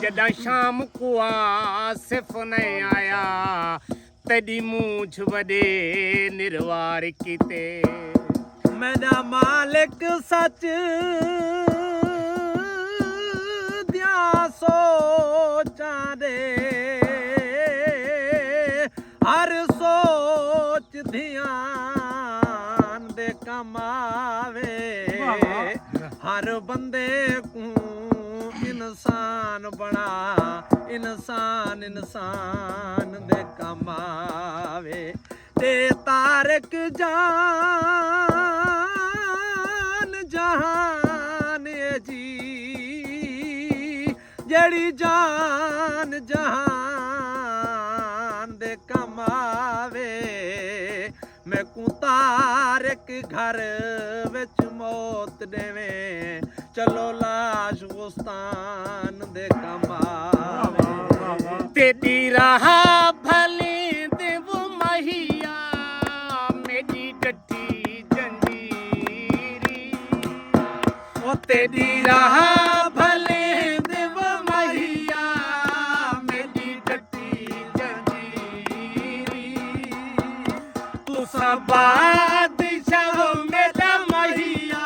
जदा शाम को आसिफ न आया तेरी मूछ वडे निर्वार कीते मेरा मालिक सच दिया सोचां दे हर सोच ध्यान दे कमावे हर बंदे को इंसान बना इंसान इंसान दे कमावे ते तारक जान जहान जी जड़ी जान जहान दे कमावे मैं को तारक घर विच मौत देवे चलो लाश गुस्तान दे कमावे तेरी राह भले देव महिया मेरी डटी जंजीरी ओ तेरी राह भले देव महिया मेरी डटी जंजीरी तू बादशाह मेरा महिया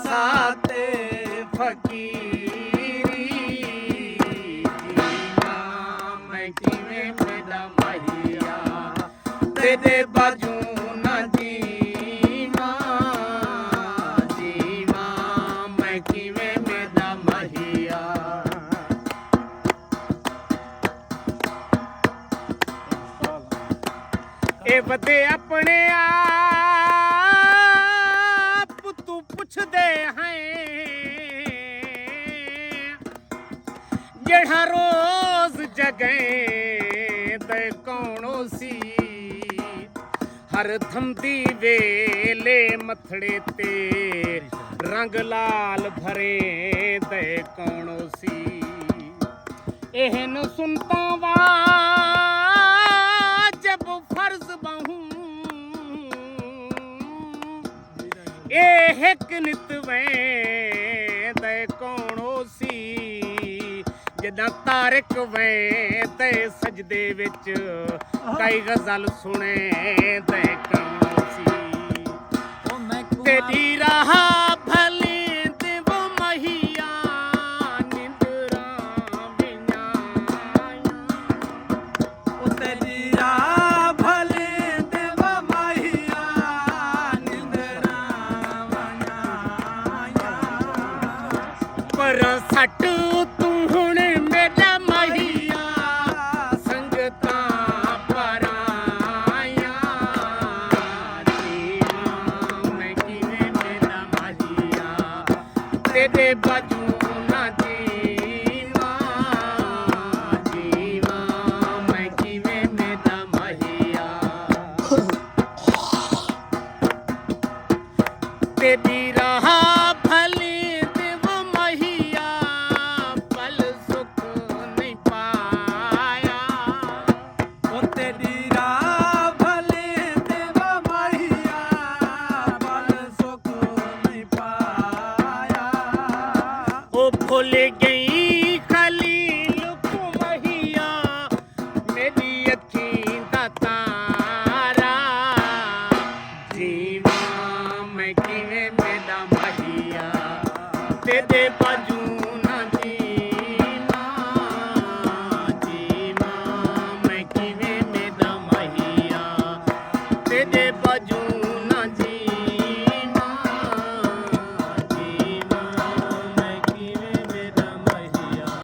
साते फकीरी मैं किवें मेरा महिया तेरे बाजू ना जीवा जीवा मैं किवें मेरा महिया ए बदे अपने आप तू पुछदे हैं जेड़ा रोज जगे ते कौनो सी हर थमदी वेले मथड़े ते रंग लाल भरे ते कौनो सी एहन सुनता वा जब फर्ज बहु ए हिक नितवें ते कौनो सी जदा तारक वें ते सजदे विच कई गज़ल सुने ते कौनो सी तेरी राह भली देव महिया निंदरा विञाया ओ तेरी राह भले देव महिया निंदरा वञाया पर सट तू हुण मेरा महिया संगता पराया जीवा मैं किवें मेरा महिया तेरे बाजू ना जीवा जीवा मैं किवें मेरा महिया तेरी राह भली देव महिया पल सुख नहीं पाया ओ तेरी राह भले देव महिया बल सुख नहीं पाया ओ भूल गई खलील को महिया मेरी अखीं दा तारा जीवा मैं किवें मेरा महिया तेरे बाजू ना जीवा जीवा मैं किवें मेरा महिया तेरे बाजू